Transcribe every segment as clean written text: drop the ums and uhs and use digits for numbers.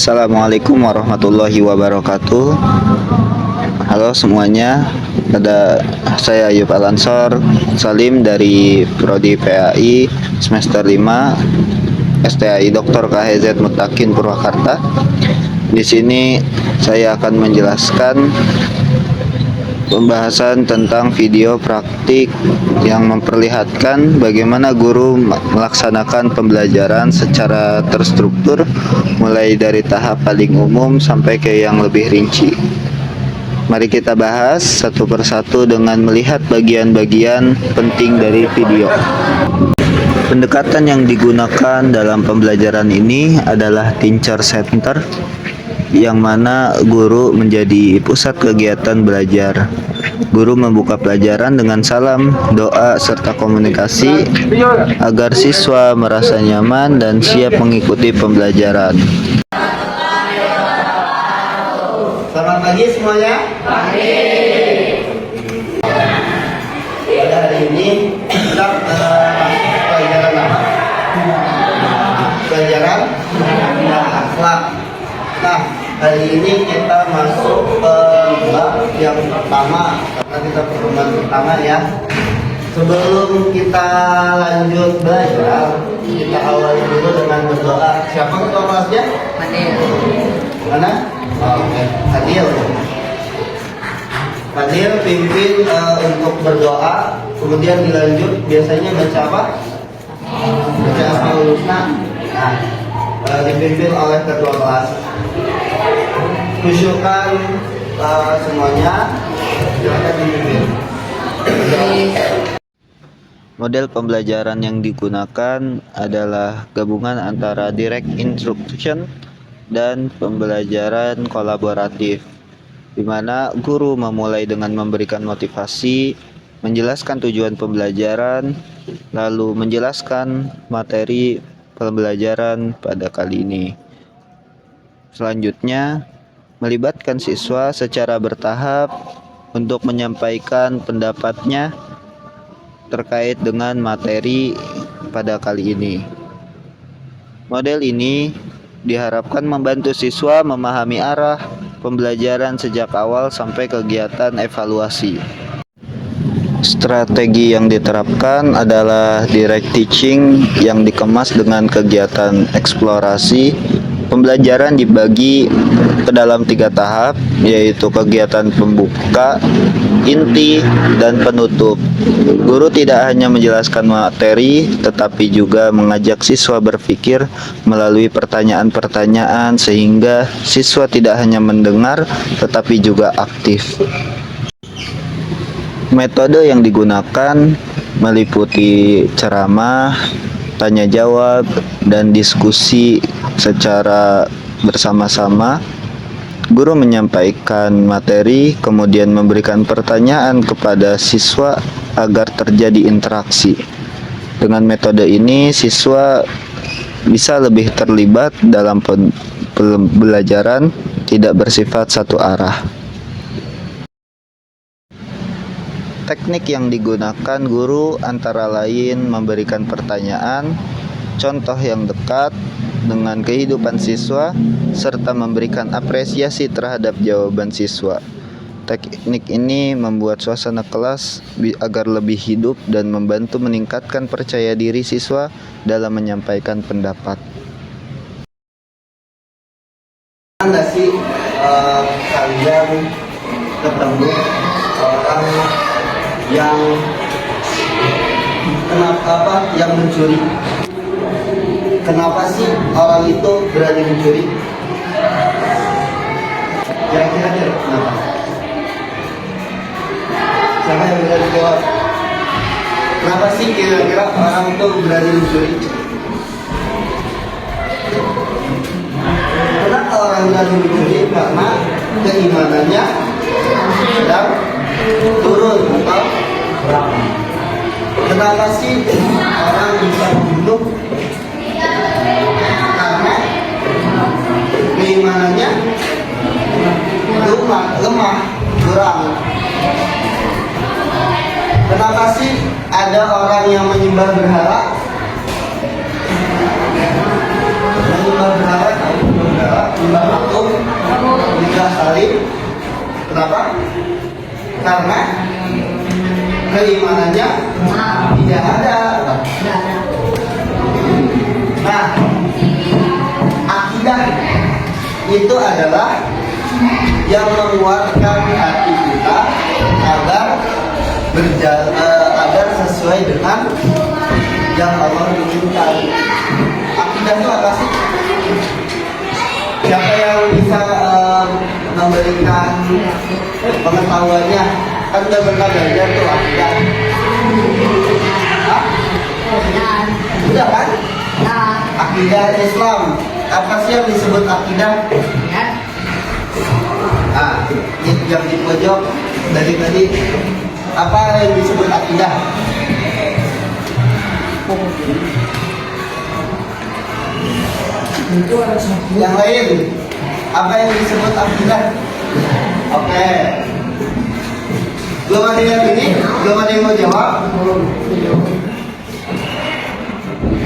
Assalamualaikum warahmatullahi wabarakatuh. Halo semuanya, ada saya Ayub Alansor Salim dari Prodi PAI semester 5 STAI Dr. KHZ Mutakin Purwakarta. Di sini saya akan menjelaskan pembahasan tentang video praktik yang memperlihatkan bagaimana guru melaksanakan pembelajaran secara terstruktur mulai dari tahap paling umum sampai ke yang lebih rinci. Mari kita bahas satu persatu dengan melihat bagian-bagian penting dari video. Pendekatan yang digunakan dalam pembelajaran ini adalah teacher center, yang mana guru menjadi pusat kegiatan belajar. Guru membuka pelajaran dengan salam, doa, serta komunikasi agar siswa merasa nyaman dan siap mengikuti pembelajaran. Selamat pagi semuanya. Pagi. Pada hari ini kita pelajaran apa? Pelajaran akhlak. Nah, hari ini kita masuk ke bab yang pertama, karena kita pertemuan pertama ya. Sebelum kita lanjut belajar, kita awali dulu dengan berdoa. Siapa ketua kelasnya? Fadil. Mana? Oke, Fadil. Fadil pimpin untuk berdoa, kemudian dilanjut biasanya baca apa? Baca Asmaul Husna. Nah, dipimpin oleh ketua kelas. Kusyukan semuanya, silakan dipimpin. Model pembelajaran yang digunakan adalah gabungan antara direct instruction dan pembelajaran kolaboratif, di mana guru memulai dengan memberikan motivasi, menjelaskan tujuan pembelajaran, lalu menjelaskan materi pembelajaran pada kali ini. Selanjutnya, melibatkan siswa secara bertahap untuk menyampaikan pendapatnya terkait dengan materi pada kali ini. Model ini diharapkan membantu siswa memahami arah pembelajaran sejak awal sampai kegiatan evaluasi. Strategi yang diterapkan adalah direct teaching yang dikemas dengan kegiatan eksplorasi. Pembelajaran dibagi ke dalam 3 tahap, yaitu kegiatan pembuka, inti, dan penutup. Guru tidak hanya menjelaskan materi, tetapi juga mengajak siswa berpikir melalui pertanyaan-pertanyaan sehingga siswa tidak hanya mendengar, tetapi juga aktif. Metode yang digunakan meliputi ceramah, tanya jawab, dan diskusi secara bersama-sama. Guru menyampaikan materi, kemudian memberikan pertanyaan kepada siswa agar terjadi interaksi. Dengan metode ini, siswa bisa lebih terlibat dalam pembelajaran, tidak bersifat satu arah. Teknik yang digunakan guru antara lain memberikan pertanyaan, contoh yang dekat dengan kehidupan siswa, serta memberikan apresiasi terhadap jawaban siswa. Teknik ini membuat suasana kelas agar lebih hidup dan membantu meningkatkan percaya diri siswa dalam menyampaikan pendapat. Anda sih kalian ketemu orang yang yang mencuri? Kenapa sih orang itu berani mencuri? Kira-kira kenapa? Siapa yang berani jawab? Kenapa sih kira-kira orang itu berani mencuri? Kenapa orang berani mencuri? Karena keimanannya sedang turun atau berapa? Kenapa sih orang bisa membunuh? Karena keimanannya lemah, kurang. Kenapa sih ada orang yang menyembah berhala? Menyembah berhala karena keimanannya tidak ada. Nah, akidah itu adalah yang menguatkan hati kita agar agar sesuai dengan yang Allah inginkan. Akidah itu apa sih? Siapa yang bisa memberikan pengetahuannya? Kan udah pernah belajar tuh akidah. Hah? Udah kan? Akidah Islam. Apa sih yang disebut akidah? Nah, yang di pojok dari tadi, apa yang disebut akidah? Yang lain, apa yang disebut akidah? Oke. Belum ada yang ini? Belum ada yang mau jawab?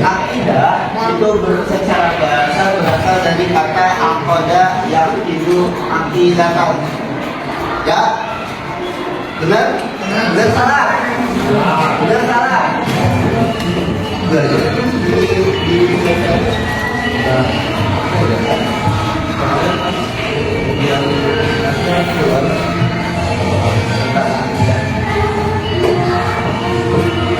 Akidah itu secara bahasa berasal dari kata akoda yang itu akidatan. Ya? Benar? Benar salah? Benar salah?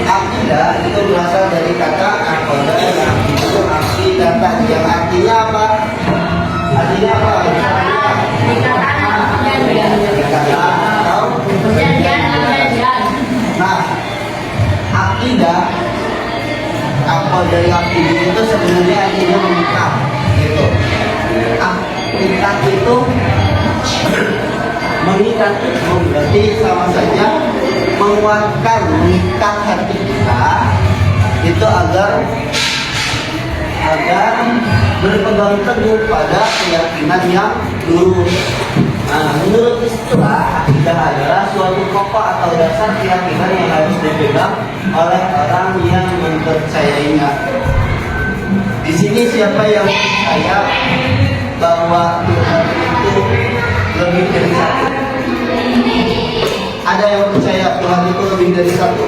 Akidah itu berasal dari kata akoda yang itu akidatan, yang artinya apa? Artinya apa? Nah, akidah akoda yang akidah itu sebenarnya artinya mengikat, gitu. Akidah itu mengikat itu berarti sama saja menguatkan, mengikat hati kita itu agar berpegang teguh pada keyakinan yang lurus. Nah, menurut istilah akidah adalah suatu pokok atau dasar keyakinan yang harus dipegang oleh orang yang mempercayainya. Di sini siapa yang percaya bahwa Tuhan itu lebih dari satu? Ada yang percaya Tuhan itu lebih dari satu?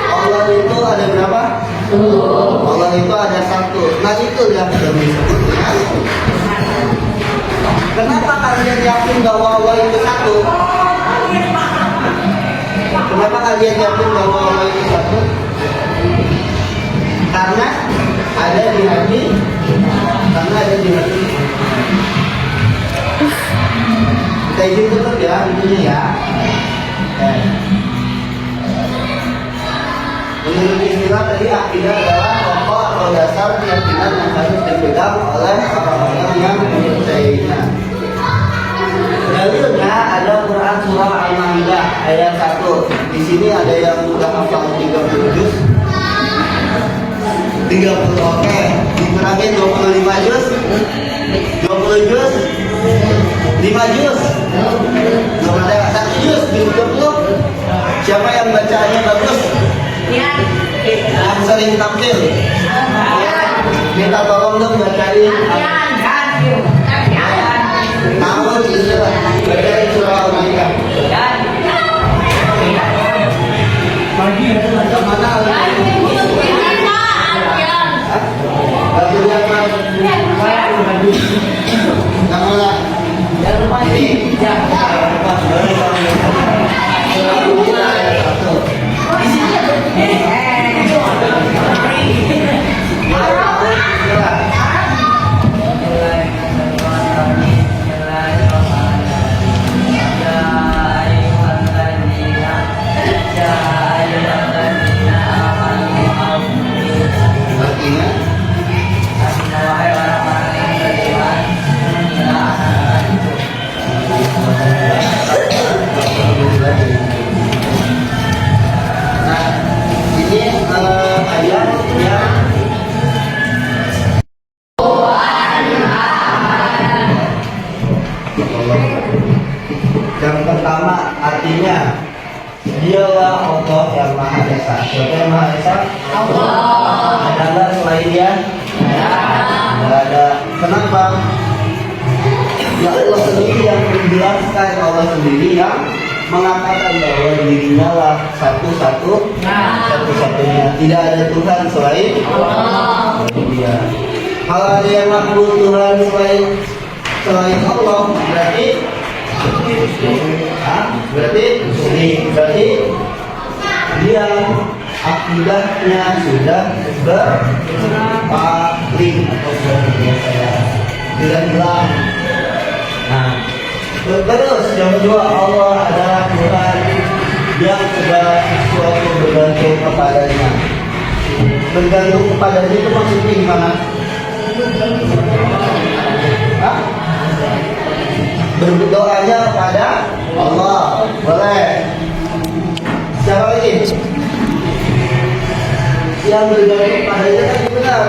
Allah itu ada berapa? Allah itu ada satu. Nah, itu yang lebih disebut dengan. Kenapa kalian yakin bahwa Allah itu satu? Kenapa kalian yakin bahwa Allah itu satu? Karena ada di hati. Karena ada di hati. Kita izin tutup ya, intinya ya. Menurut istilah tadi, akidah adalah pokok atau dasar keyakinan yang harus dipegang oleh orang-orang yang mempercayainya. Dalilnya ada Quran surah Al-Maidah ayat 1. Di sini ada yang sudah hafal 30 juz. 30, oke. Dikurangin 25 juz. 20 juz. 5 juz. Belum ada 1 juz di 20. Siapa yang bacanya bagus? Yang sering tampil. Minta tolong dong bacain. Mau bacain surah Al-Maidah. Mana yang pertama artinya dialah Allah yang Maha Esa. Siapa yang Maha Esa? Allah. Ada nggak selain Dia? Tidak ada. Kenapa? Ya Allah sendiri yang dijelaskan Allah sendiri yang mengatakan bahwa dirinya lah satu-satunya, tidak ada Tuhan selain Allah. Dia. Kalau ada yang ngaku Tuhan selain Allah, berarti dia akidahnya sudah berpaling atau sudah hilang. Nah, terus yang kedua, Allah adalah Tuhan yang segala sesuatu bergantung kepadanya. Bergantung kepadanya itu maksudnya gimana? Berdoanya kepada Allah, boleh. Siapa lagi? Yang bergantung kepadanya kan benar.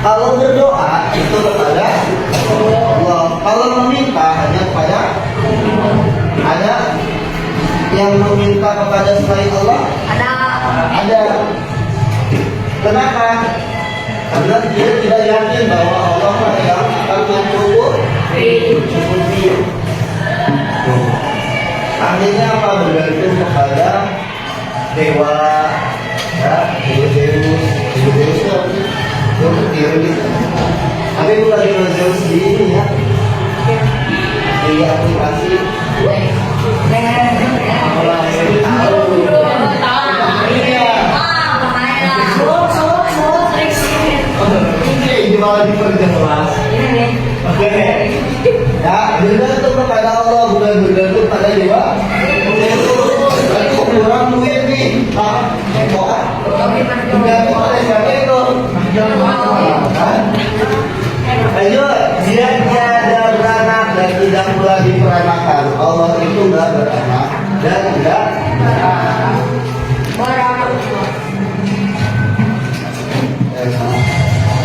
Kalau berdoa itu kepada Allah. Kalau meminta hanya kepada ada yang meminta kepada selain Allah? Ada. Kenapa? Karena dia tidak yakin bahwa Allah yang akan mencukupi. Akhirnya apa? Bergantung kepada dewa, ya, Zeus gitu. Tapi bukan dewa Zeus sendiri ya. Di aplikasi. Malah diperjelas. Oke. Ya, bergantung kepada Allah, bukan bergantung pada dewa. Itu kurang duit nih. Bergantung pada siapa itu? Ayo, dia tiada beranak dan tidak pula diperanakan. Allah itu enggak beranak dan tidak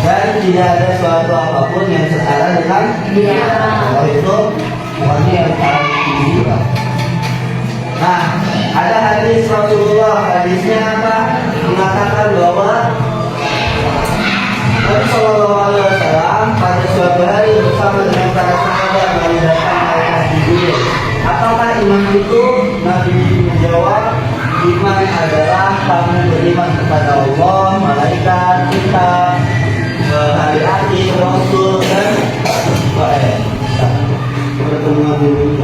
dan tidak ada suatu apapun yang setara dengan dia. Allah itu pokoknya yang paling tinggi. Nah, ada hadis Rasulullah, hadisnya apa? Mengatakan bahwa Nabi Shallallahu Alaihi Wasallam pada suatu hari bersama dengan para sahabat mengerjakan ayat Jibril. Apakah iman itu? Nabi menjawab, iman adalah kamu beriman kepada Allah, malaikat, kitab, hari akhir, Rasul dan pertemuan dulu.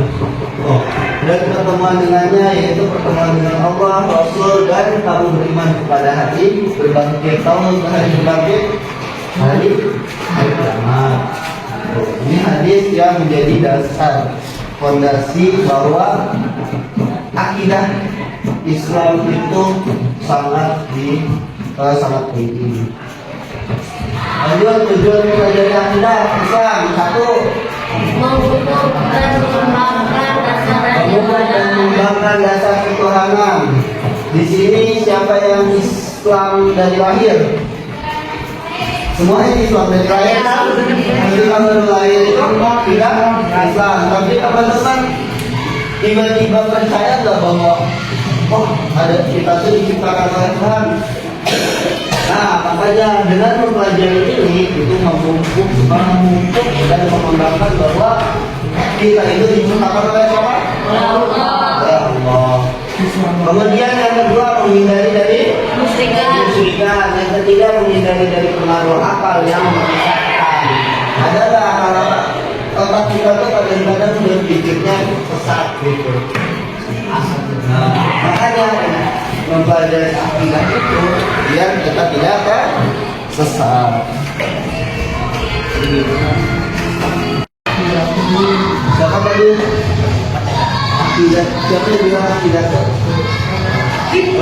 Dan pertemuan dengannya yaitu pertemuan dengan Allah, Rasul dan kamu beriman kepada hari berbangkit. Tahu hari berbangkit? Hari kiamat. Ini hadis yang menjadi dasar fondasi bahwa akidah Islam itu sangat tinggi. Tujuan mempelajari akidah Islam satu, mengembangkan dasar ketuhanan. Di sini siapa yang Islam dari lahir? Semuanya Islam dari lahir. Jadi kalau lahir itu tidak Islam. Tapi teman-teman tiba-tiba percaya nggak bahwa ada kita itu diciptakan oleh Tuhan? Nah, makanya dengan mempelajari ini itu memupuk dan mengembangkan bahwa kita itu diciptakan oleh siapa? Allah. Kemudian yang kedua menghindari dari musyrikan. Yang ketiga menghindari dari pengaruh akal yang menyesatkan. Adalah otak kita tuh kadang-kadang berpikirnya sesat gitu. Nah, makanya mempelajari akidah itu biar kita tidak akan sesat. Siapa tadi? Akidah. Siapa yang bilang akidah itu?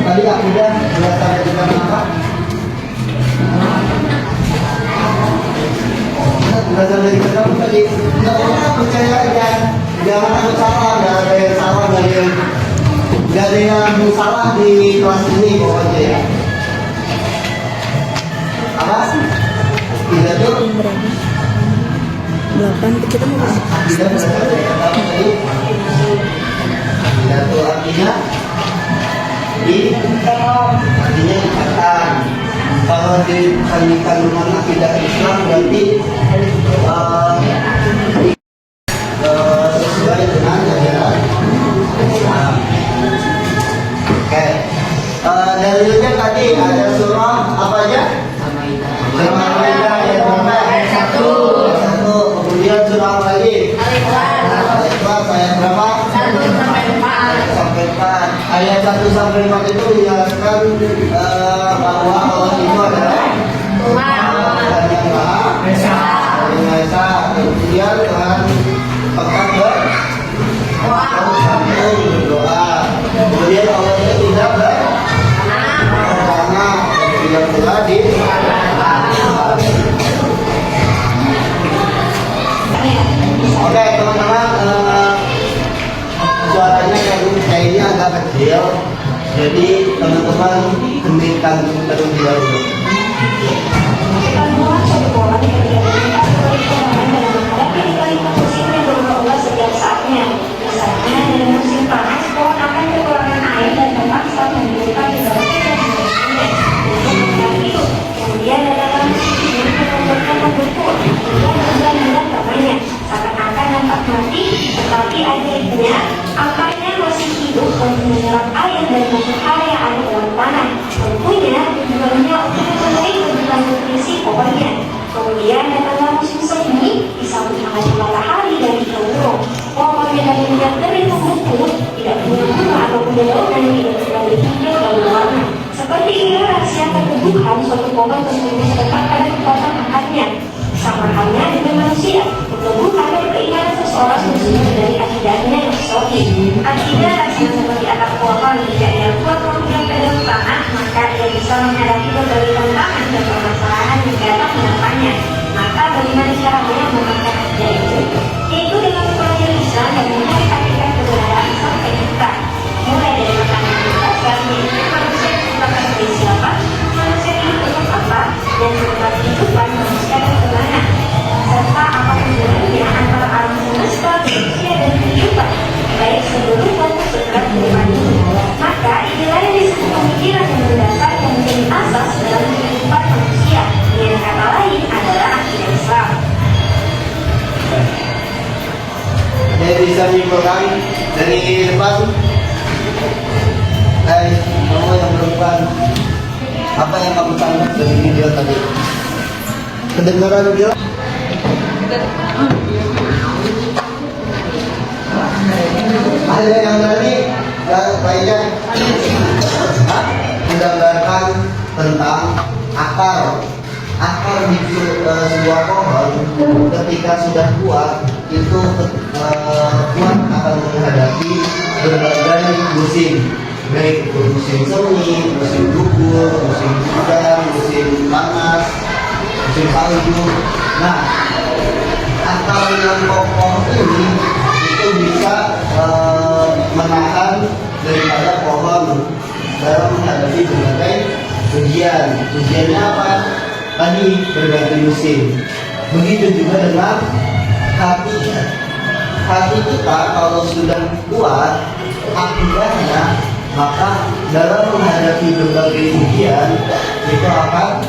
Tadi akidah berasal dari apa? Berasal dari kata tadi. Tidak pernah percaya aja. Jangan ada salah, nggak ada yang salah, nggak ada yang salah di kelas ini pokoknya ya. Apa? Tidak tuh. 8 kita mau masuk. Tidak berasal dari kata apa tadi? Tidak tuh artinya ikatan. Kalau di kandungan akidah Islam berarti sesuai dengan ajaran Islam. Oke, dalilnya tadi ada surah apa aja? Surah Al-Maidah ayat berapa? Ayat 1. Kemudian surah apa lagi? Al-Ikhlas ayat berapa? 1 sampai 4. Ayat 1 sampai 4 itu menjelaskan bahwa Allah itu adalah Tuhan yang Maha Esa. Kemudian Tuhan pekat berdoa. Kemudian Allah itu tidak beranak, tidak pula di Oke teman-teman, suaranya kayaknya agak kecil, jadi teman-teman hentikan terlebih dahulu. Tetapi akhirnya akarnya masih hidup untuk menyerap air dan matahari yang ada dalam tanah. Tentunya tujuannya untuk memenuhi kebutuhan nutrisi pohonnya. Kemudian datanglah musim semi, disambut hangat matahari dan burung. Pohon yang melihat dari tumbuh tidak punya bunga ataupun dedaunan, tidak terlalu hijau dan berwarna. Seperti inilah rahasia keteguhan suatu pohon tentunya terletak pada kekuatan akarnya. Sama halnya dengan manusia, keteguhan dan keinginan seseorang bersumber dari akidahnya yang sahih. Akidah rasanya seperti akar pohon, jika ia kuat memegang pedang tanah, maka ia bisa menghadapi berbagai tantangan dan permasalahan yang datang menyertanya. Maka bagaimana caranya memakai akidah itu? Yaitu dengan mempelajari Islam dan mencari hakikat keberadaan sang pencipta. Mulai dari makanan kita, yaitu manusia diciptakan dari siapa, manusia hidup untuk apa, dan sebab kehidupan manusia bagaimana, serta apa hubungannya antara alam semesta, manusia dan kehidupan, baik sebelum maupun setelah kehidupan ini. Maka inilah yang disebut pemikiran yang mendasar yang menjadi asas dalam kehidupan manusia. Dengan kata lain adalah akidah Islam. Ada yang bisa menyimpulkan dari depan? Guys, kamu yang berdepan, apa yang kamu tangkap dari video tadi? Kedengaran video? Ada yang berani? Lainnya menggambarkan tentang akar di sebuah pohon ketika sudah kuat itu kuat akan menghadapi berbagai musim, baik itu musim semi, musim gugur, musim hujan, musim panas, musim salju. Nah, akar yang kokoh ini itu bisa menahan daripada pohon dalam menghadapi berbagai ujian. Ujiannya apa? Tadi berganti musim. Begitu juga dengan hati. Hati kita kalau sudah kuat akidahnya, maka dalam menghadapi berbagai ujian itu akan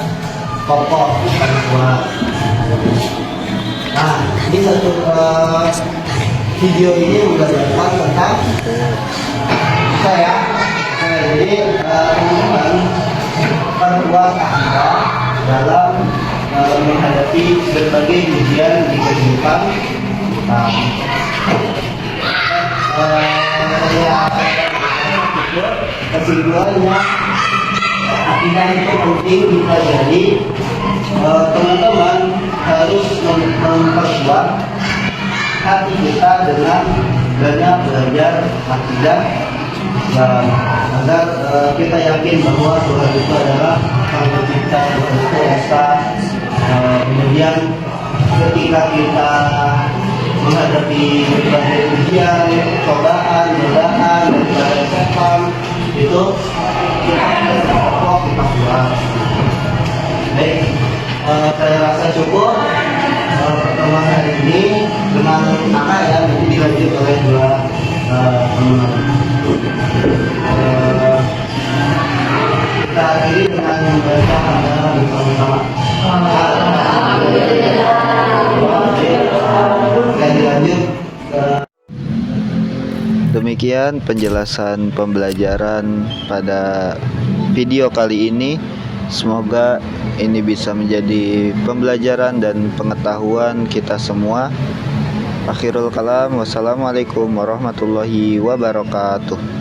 kokoh, akan kuat. Nah, ini satu video ini menggambarkan tentang saya. Jadi teman-teman perkuat akidah dalam menghadapi berbagai ujian di kehidupan. Kesimpulannya, akidah itu penting dipelajari. Teman-teman harus memperkuat hati kita dengan banyak belajar akidah agar kita yakin bahwa Tuhan itu adalah Sang Pencipta, Tuhan itu Esa. Kemudian ketika kita menghadapi berbagai ujian, cobaan, godaan, dan berbagai setan, itu kita harus kokoh, kita kuat. Baik, saya rasa cukup pertemuan hari ini dengan kakak ya, nanti dilanjut oleh dua teman. Kita akhiri dengan membaca hamdalah bersama-sama. Alhamdulillah. Sekian penjelasan pembelajaran pada video kali ini. Semoga ini bisa menjadi pembelajaran dan pengetahuan kita semua. Akhirul kalam, wassalamualaikum warahmatullahi wabarakatuh.